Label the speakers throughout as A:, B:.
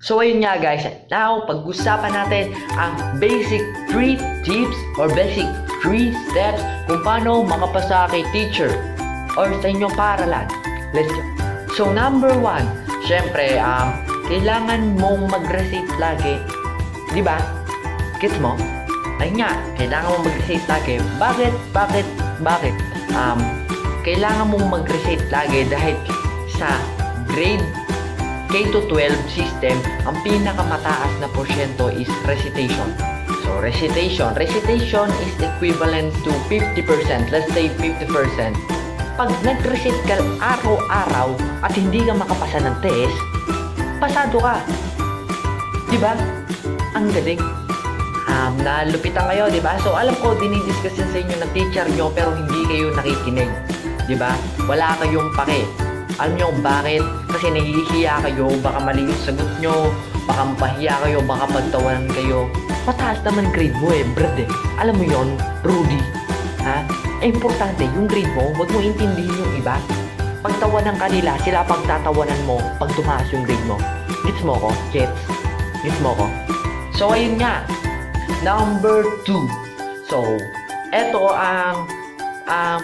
A: So ayun nga guys, now pag-usapan natin ang basic 3 tips or basic 3 steps kung paano makapasa kay teacher or sa inyong paaralan. Let's go. So number 1, syempre kailangan mong mag-recite lagi. Di ba? Gets mo? Ayun nga, kailangan mong mag-recite lagi. Bakit? Kailangan mong mag-recite lagi dahil sa grade K-12 system, ang pinakamataas na porsyento is recitation. So, recitation is equivalent to 50%. Let's say 50%. Pag nag-recite ka araw-araw at hindi ka makapasa ng test, pasado ka. Diba? Ang galing. Nalupitan kayo, diba? So, alam ko, dinidiscuss yan sa inyo ng teacher nyo, pero hindi kayo nakikinig. Diba? Wala kayong pake. Alam nyo kung bakit? Kasi nahihiya kayo, baka mali yung sagot nyo, baka mapahiya kayo, baka pagtawanan kayo. Mataas naman grade mo brad Alam mo yon, Rudy. Importante, yung grade mo, huwag mo intindihin yung iba. Pagtawanan ka nila, sila pagtatawanan mo pag tumaas yung grade mo. Gets mo ko? Gets mo ko? So, ayun nga. Number 2. So, eto ang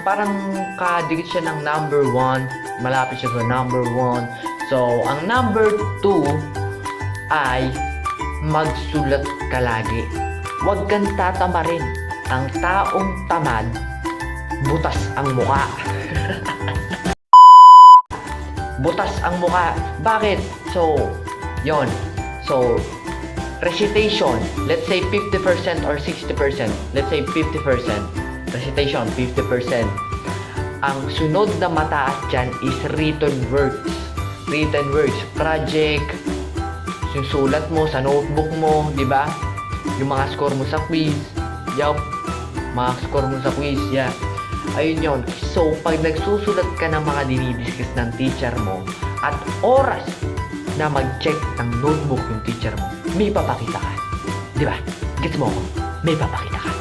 A: parang kadikit siya ng number 1. Malapit siya sa number 1. So, ang number 2 ay magsulat ka lagi. Huwag kang tatamarin. Ang taong tamad, butas ang muka. Butas ang muka. Bakit? So, yon. So, recitation, let's say 50% or 60%. Let's say 50%. Recitation, 50%. Ang sunod na mataas dyan is written words. Written words, project, yung sulat mo sa notebook mo, di ba? Yung mga score mo sa quiz. Mga score mo sa quiz, Ayun yon. So, pag nagsusulat ka ng mga dinidiscuss ng teacher mo at oras na mag-check ng notebook yung teacher mo, may papakita ka. Di ba? Gets mo ko? May papakita ka.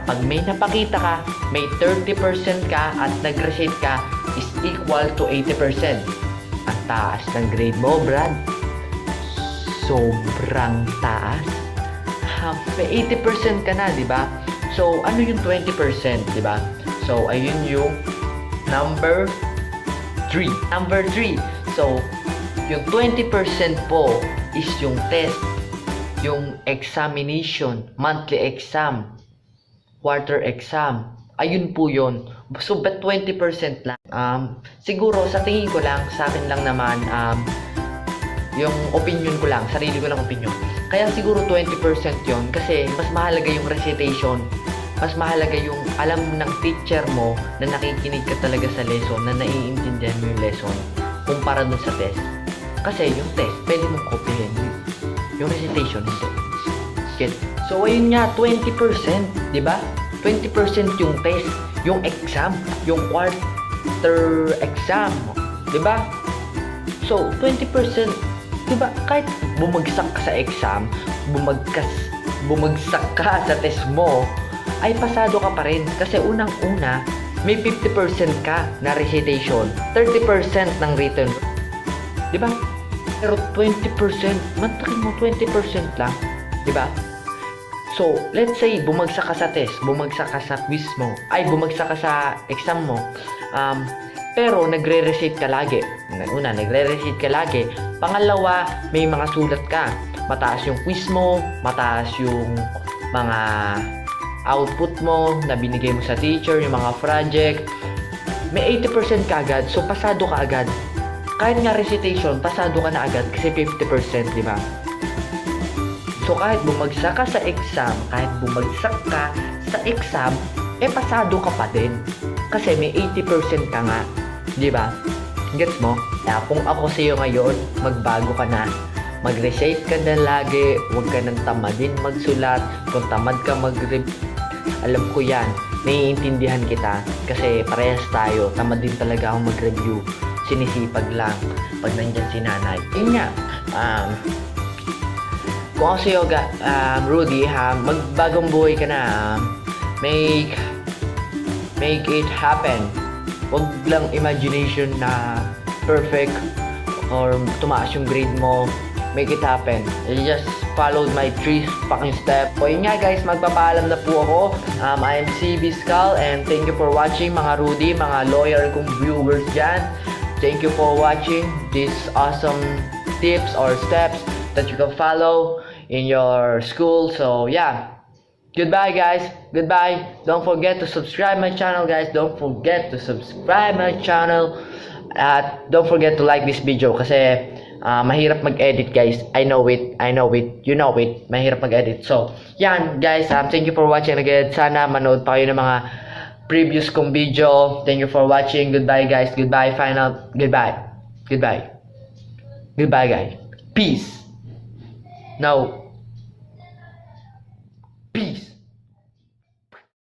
A: Pag may napakita ka, may 30% ka at nag-recite ka is equal to 80%. Ang taas ng grade mo, Brad. Sobrang taas. May 80% ka na, di ba? So, ano yung 20%, di ba? So, ayun yung number 3. Number 3. So, yung 20% po is yung test, yung examination, monthly exam, quarter exam. Ayun po yun. So, but 20% lang. Siguro, sa tingin ko lang, sa akin lang naman, yung opinion ko lang, sarili ko lang opinion. Kaya siguro 20% yun kasi mas mahalaga yung recitation, mas mahalaga yung alam ng teacher mo na nakikinig ka talaga sa lesson, na naiintindihan mo yung lesson kumpara dun sa test. Kasi yung test, pwede mong kopyahin. Yung recitation, hindi. Get? So, ayun nga, 20%, di ba? 20% yung test, yung exam, yung quarter exam, di ba? So, 20%, di ba? Kahit bumagsak ka sa exam, bumagsak ka sa test mo, ay pasado ka pa rin. Kasi unang-una, may 50% ka na recitation, 30% ng written. Di ba? Pero 20%, mantakin mo 20% lang, di ba? So, let's say, bumagsak ka sa test, bumagsak ka sa quiz mo, bumagsak ka sa exam mo, pero nagre-recite ka lagi. Una, nagre-recite ka lagi. Pangalawa, may mga sulat ka. Mataas yung quiz mo, mataas yung mga output mo na binigay mo sa teacher, yung mga project. May 80% ka agad, so pasado ka agad. Kahit nga recitation, pasado ka na agad kasi 50%, di ba? So, kahit bumagsak ka sa exam, pasado ka pa din. Kasi may 80% ka nga. Di ba? Gets mo? Kaya kung ako sa'yo ngayon, magbago ka na. Mag-recite ka na lagi. Huwag ka nang tamadin magsulat. Kung tamad ka alam ko yan. Naiintindihan kita. Kasi parehas tayo. Tamad din talaga akong mag-review. Sinisipag lang. Pag nandyan si nanay. Yun nga. Kung ako sa'yo, Rudy, magbagong buhay ka na. Make it happen. Huwag lang imagination na perfect or tumaas yung grade mo. make it happen. You just followed my 3 fucking steps. So yun nga guys, magpapaalam na po ako. I am C. Biscal and thank you for watching mga Rudy, mga loyal kong viewers dyan. Thank you for watching this awesome tips or steps that you can follow in your school. So yeah, goodbye guys, goodbye. Don't forget to subscribe my channel guys. Don't forget to subscribe my channel. At don't forget to like this video kasi mahirap mag-edit guys. I know it, you know it. Mahirap mag-edit. So yan guys, thank you for watching again. Sana manood pa kayo ng mga previous kong video. Thank you for watching. Goodbye guys, goodbye. Final, goodbye, goodbye, goodbye guys. Peace. No.